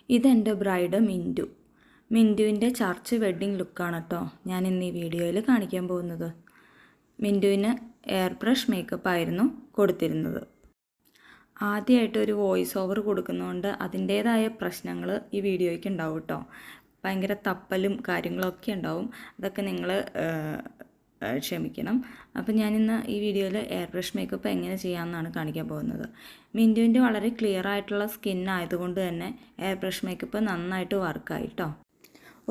ഇതെൻ്റെ bride Mintu. മിൻറ്റുവിൻ്റെ church wedding ലുക്കാണ് കേട്ടോ ഞാൻ ഇന്ന് ഈ വീഡിയോയിൽ കാണിക്കാൻ പോകുന്നത്. മിൻറ്റുവിന് എയർ ബ്രഷ് മേക്കപ്പ് ആയിരുന്നു കൊടുത്തിരുന്നത്. ആദ്യമായിട്ട് ഒരു വോയിസ് ഓവർ കൊടുക്കുന്നതുകൊണ്ട് അതിൻ്റേതായ പ്രശ്നങ്ങൾ ഈ വീഡിയോയ്ക്ക് ഉണ്ടാവും കേട്ടോ. ഭയങ്കര തപ്പലും കാര്യങ്ങളൊക്കെ ഉണ്ടാവും. അതൊക്കെ നിങ്ങൾ ക്ഷമിക്കണം. അപ്പോൾ ഞാനിന്ന് ഈ വീഡിയോയിൽ എയർ ബ്രഷ് മേക്കപ്പ് എങ്ങനെ ചെയ്യാമെന്നാണ് കാണിക്കാൻ പോകുന്നത്. മിൻറ്റുവിൻ്റെ വളരെ ക്ലിയർ ആയിട്ടുള്ള സ്കിൻ ആയതുകൊണ്ട് തന്നെ എയർ ബ്രഷ് മേക്കപ്പ് നന്നായിട്ട് വർക്കായി കേട്ടോ.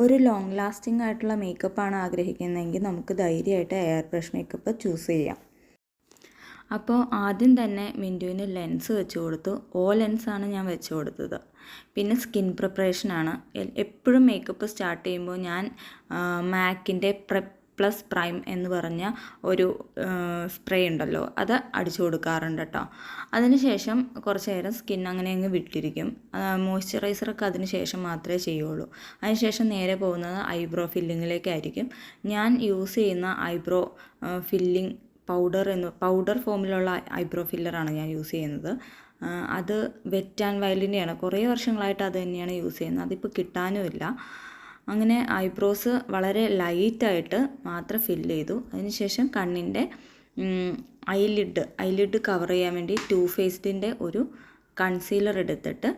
ഒരു ലോങ് ലാസ്റ്റിംഗ് ആയിട്ടുള്ള മേക്കപ്പാണ് ആഗ്രഹിക്കുന്നതെങ്കിൽ നമുക്ക് ധൈര്യമായിട്ട് എയർ ബ്രഷ് മേക്കപ്പ് ചൂസ് ചെയ്യാം. അപ്പോൾ ആദ്യം തന്നെ മിൻറ്റുവിന് ലെൻസ് വെച്ച് കൊടുത്തു. ലെൻസാണ് ഞാൻ വെച്ച് കൊടുത്തത്. പിന്നെ സ്കിൻ പ്രിപ്പറേഷനാണ്. എപ്പോഴും മേക്കപ്പ് സ്റ്റാർട്ട് ചെയ്യുമ്പോൾ ഞാൻ മാക്കിൻ്റെ പ്ലസ് പ്രൈം എന്ന് പറഞ്ഞ ഒരു സ്പ്രേ ഉണ്ടല്ലോ, അത് അടിച്ചു കൊടുക്കാറുണ്ട് കേട്ടോ. അതിനുശേഷം കുറച്ച് നേരം സ്കിൻ അങ്ങനെ അങ്ങ് വിട്ടിരിക്കും. മോയ്സ്ചറൈസറൊക്കെ അതിന് ശേഷം മാത്രമേ ചെയ്യുള്ളൂ. അതിനുശേഷം നേരെ പോകുന്നത് ഐബ്രോ ഫില്ലിങ്ങിലേക്കായിരിക്കും. ഞാൻ യൂസ് ചെയ്യുന്ന ഐബ്രോ ഫില്ലിംഗ് പൗഡർ ഫോമിലുള്ള ഐബ്രോ ഫില്ലറാണ് ഞാൻ യൂസ് ചെയ്യുന്നത്. അത് വെറ്റ് ആൻഡ് വൈൽഡിൻ്റെയാണ്. കുറേ വർഷങ്ങളായിട്ട് അത് തന്നെയാണ് യൂസ് ചെയ്യുന്നത്. അതിപ്പോൾ കിട്ടാനുമില്ല. അങ്ങനെ ഐബ്രോസ് വളരെ ലൈറ്റായിട്ട് മാത്രം ഫില്ല് ചെയ്തു. അതിനുശേഷം കണ്ണിൻ്റെ ഐലിഡ് കവർ ചെയ്യാൻ വേണ്ടി ടു ഫേസ്ഡിൻ്റെ ഒരു കൺസീലർ എടുത്തിട്ട്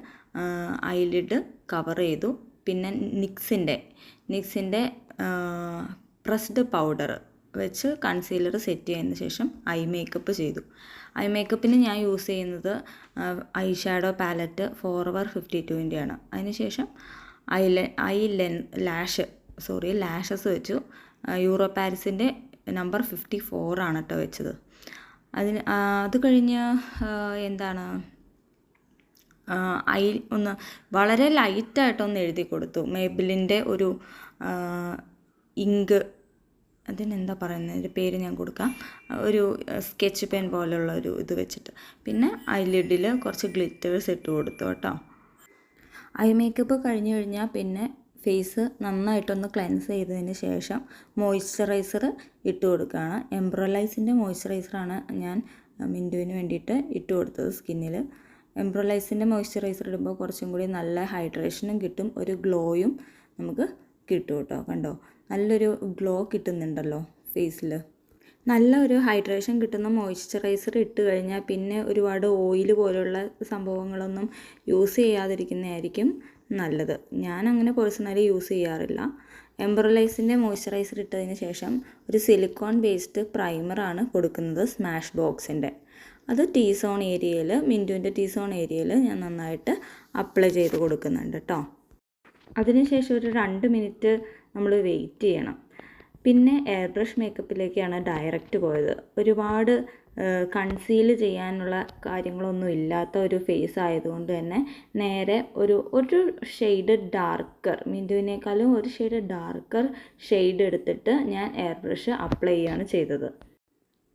ഐലിഡ് കവർ ചെയ്തു. പിന്നെ നിക്സിൻ്റെ പ്രസ്ഡ് പൗഡർ വെച്ച് കൺസീലർ സെറ്റ് ചെയ്തതിന് ശേഷം ഐ മേക്കപ്പ് ചെയ്തു. ഐ മേക്കപ്പിന് ഞാൻ യൂസ് ചെയ്യുന്നത് ഐ ഷാഡോ പാലറ്റ് ഫോർഎവർ 52-ൻ്റെയാണ്. അതിനുശേഷം ലാഷസ് വെച്ചു. യൂറോ പാരിസിൻ്റെ നമ്പർ 54 ആണ് കേട്ടോ വെച്ചത്. അത് കഴിഞ്ഞ് വളരെ ലൈറ്റായിട്ടൊന്ന് എഴുതി കൊടുത്തു. മേബിലിൻ്റെ ഒരു ഇങ്ക്, അതിനെന്താ പറയുന്നത്, ഒരു പേര് ഞാൻ കൊടുക്കാം, ഒരു സ്കെച്ച് പെൻ പോലുള്ള ഒരു ഇത് വെച്ചിട്ട്. പിന്നെ ഐലിഡിൽ കുറച്ച് ഗ്ലിറ്റേഴ്സ് ഇട്ട് കൊടുത്തു കേട്ടോ. ഐ മേക്കപ്പ് കഴിഞ്ഞ് കഴിഞ്ഞാൽ പിന്നെ ഫേസ് നന്നായിട്ടൊന്ന് ക്ലെൻസ് ചെയ്തതിന് ശേഷം മോയ്സ്ചറൈസർ ഇട്ട് കൊടുക്കുകയാണ്. എംബ്രോലൈസിൻ്റെ മോയ്സ്ചറൈസറാണ് ഞാൻ മിൻറ്റുവിന് വേണ്ടിയിട്ട് ഇട്ട് കൊടുത്തത് സ്കിന്നിൽ. എംബ്രോലൈസിൻ്റെ മോയ്സ്ചറൈസർ ഇടുമ്പോൾ കുറച്ചും കൂടി നല്ല ഹൈഡ്രേഷനും കിട്ടും, ഒരു ഗ്ലോയും നമുക്ക് കിട്ടും കേട്ടോ. കണ്ടോ, നല്ലൊരു ഗ്ലോ കിട്ടുന്നുണ്ടല്ലോ ഫേസിൽ. നല്ല ഒരു ഹൈഡ്രേഷൻ കിട്ടുന്ന മോയ്സ്ചറൈസർ ഇട്ട് കഴിഞ്ഞാൽ പിന്നെ ഒരുപാട് ഓയിൽ പോലുള്ള സംഭവങ്ങളൊന്നും യൂസ് ചെയ്യാതിരിക്കുന്നതായിരിക്കും നല്ലത്. ഞാൻ അങ്ങനെ പേഴ്സണലി യൂസ് ചെയ്യാറില്ല. എംബ്രോലൈസിൻ്റെ മോയ്സ്ചറൈസർ ഇട്ടതിന് ശേഷം ഒരു സിലിക്കോൺ ബേസ്ഡ് പ്രൈമറാണ് കൊടുക്കുന്നത്, സ്മാഷ് ബോക്സിൻ്റെ. അത് മിൻറ്റുവിൻ്റെ ടീ സോൺ ഏരിയയിൽ ഞാൻ നന്നായിട്ട് അപ്ലൈ ചെയ്ത് കൊടുക്കുന്നുണ്ട് കേട്ടോ. അതിനുശേഷം ഒരു 2 മിനിറ്റ് നമ്മൾ വെയിറ്റ് ചെയ്യണം. പിന്നെ എയർ ബ്രഷ് മേക്കപ്പിലേക്കാണ് ഡയറക്റ്റ് പോയത്. ഒരുപാട് കൺസീൽ ചെയ്യാനുള്ള കാര്യങ്ങളൊന്നും ഇല്ലാത്ത ഒരു ഫേസ് ആയതുകൊണ്ട് തന്നെ നേരെ ഒരു ഷെയ്ഡ് ഡാർക്കർ, മിൻറ്റുവിനേക്കാളും ഒരു ഷെയ്ഡ് ഡാർക്കർ ഷെയ്ഡ് എടുത്തിട്ട് ഞാൻ എയർ ബ്രഷ് അപ്ലൈ ചെയ്യാണ് ചെയ്തത്.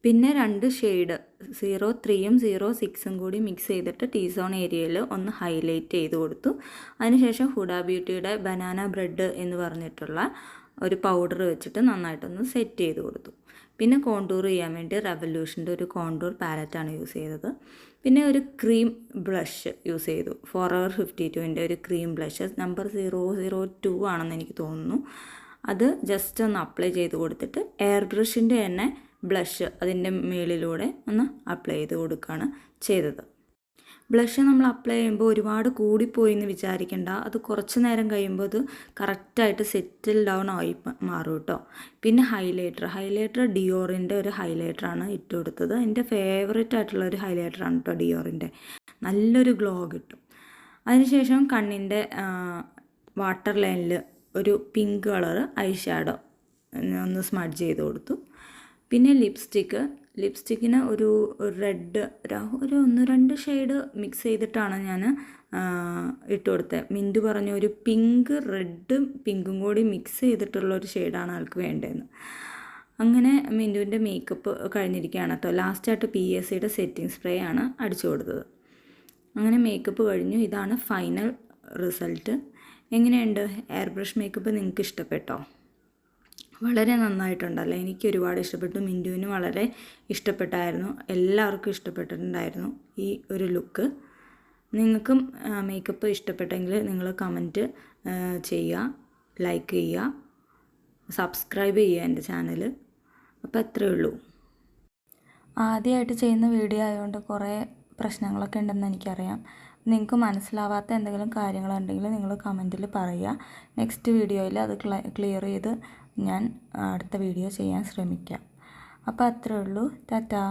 പിന്നെ 2 ഷെയ്ഡ് 03-ഉം 06-ഉം കൂടി മിക്സ് ചെയ്തിട്ട് ടീ സോൺ ഏരിയയിൽ ഒന്ന് ഹൈലൈറ്റ് ചെയ്ത് കൊടുത്തു. അതിനുശേഷം ഹുഡ ബ്യൂട്ടിയുടെ ബനാന ബ്രെഡ് എന്ന് പറഞ്ഞിട്ടുള്ള ഒരു പൗഡർ വെച്ചിട്ട് നന്നായിട്ടൊന്ന് സെറ്റ് ചെയ്ത് കൊടുത്തു. പിന്നെ കോണ്ടൂർ ചെയ്യാൻ വേണ്ടി റെവല്യൂഷൻ്റെ ഒരു കോണ്ടൂർ പാലറ്റാണ് യൂസ് ചെയ്തത്. പിന്നെ ഒരു ക്രീം ബ്ലഷ് യൂസ് ചെയ്തു. ഫോർഎവർ 52-ൻ്റെ ഒരു ക്രീം ബ്ലഷ് നമ്പർ 002 ആണെന്ന് എനിക്ക് തോന്നുന്നു. അത് ജസ്റ്റ് ഒന്ന് അപ്ലൈ ചെയ്ത് കൊടുത്തിട്ട് എയർ ബ്രഷിൻ്റെ തന്നെ ബ്ലഷ് അതിൻ്റെ മുകളിലൂടെ ഒന്ന് അപ്ലൈ ചെയ്ത് കൊടുക്കുകയാണ് ചെയ്തത്. ബ്ലഷ് നമ്മൾ അപ്ലൈ ചെയ്യുമ്പോൾ ഒരുപാട് കൂടിപ്പോയി എന്ന് വിചാരിക്കേണ്ട. അത് കുറച്ച് നേരം കഴിയുമ്പോൾ അത് കറക്റ്റായിട്ട് സെറ്റിൽ ഡൗൺ ആയി മാറും കേട്ടോ. പിന്നെ ഹൈലൈറ്റർ ഡിയോറിൻ്റെ ഒരു ഹൈലൈറ്ററാണ് ഇട്ട് കൊടുത്തത്. എൻ്റെ ഫേവറേറ്റ് ആയിട്ടുള്ള ഒരു ഹൈലൈറ്ററാണ് കേട്ടോ ഡിയോറിൻ്റെ. നല്ലൊരു ഗ്ലോ കിട്ടും. അതിനുശേഷം കണ്ണിൻ്റെ വാട്ടർ ലൈനിൽ ഒരു പിങ്ക് കളർ ഐ ഷാഡോ ഒന്ന് സ്മഡ്ജ് ചെയ്ത് കൊടുത്തു. പിന്നെ ലിപ്സ്റ്റിക്കിന് ഒരു റെഡ് ഒരു 1-2 ഷെയ്ഡ് മിക്സ് ചെയ്തിട്ടാണ് ഞാൻ ഇട്ട് കൊടുത്തത്. മിൻറ്റു പറഞ്ഞു ഒരു റെഡും പിങ്കും കൂടി മിക്സ് ചെയ്തിട്ടുള്ള ഒരു ഷെയ്ഡാണ് ആൾക്ക് വേണ്ടതെന്ന്. അങ്ങനെ മിൻറ്റുവിൻ്റെ മേക്കപ്പ് കഴിഞ്ഞിരിക്കുകയാണ് കേട്ടോ. ലാസ്റ്റായിട്ട് PSCയുടെ സെറ്റിംഗ് സ്പ്രേ ആണ് അടിച്ചു കൊടുത്തത്. അങ്ങനെ മേക്കപ്പ് കഴിഞ്ഞു. ഇതാണ് ഫൈനൽ റിസൾട്ട്. എങ്ങനെയുണ്ട് എയർ ബ്രഷ് മേക്കപ്പ്? നിങ്ങൾക്ക് ഇഷ്ടപ്പെട്ടോ? വളരെ നന്നായിട്ടുണ്ടല്ലോ. എനിക്ക് ഒരുപാട് ഇഷ്ടപ്പെട്ടു. മിൻറ്റുവിന് വളരെ ഇഷ്ടപ്പെട്ടായിരുന്നു. എല്ലാവർക്കും ഇഷ്ടപ്പെട്ടിട്ടുണ്ടായിരുന്നു ഈ ഒരു ലുക്ക്. നിങ്ങൾക്കും മേക്കപ്പ് ഇഷ്ടപ്പെട്ടെങ്കിൽ നിങ്ങൾ കമൻറ്റ് ചെയ്യുക, ലൈക്ക് ചെയ്യുക, സബ്സ്ക്രൈബ് ചെയ്യുക എൻ്റെ ചാനൽ. അപ്പോൾ അത്രയേ ഉള്ളൂ. ആദ്യമായിട്ട് ചെയ്യുന്ന വീഡിയോ ആയതുകൊണ്ട് കുറേ പ്രശ്നങ്ങളൊക്കെ ഉണ്ടെന്ന് എനിക്കറിയാം. നിങ്ങൾക്ക് മനസ്സിലാവാത്ത എന്തെങ്കിലും കാര്യങ്ങളുണ്ടെങ്കിൽ നിങ്ങൾ കമൻറ്റിൽ പറയുക. നെക്സ്റ്റ് വീഡിയോയിൽ അത് ക്ലിയർ ചെയ്ത് ഞാൻ അടുത്ത വീഡിയോ ചെയ്യാൻ ശ്രമിക്കാം. അപ്പോൾ അത്രയേ ഉള്ളൂ. ടാറ്റാ.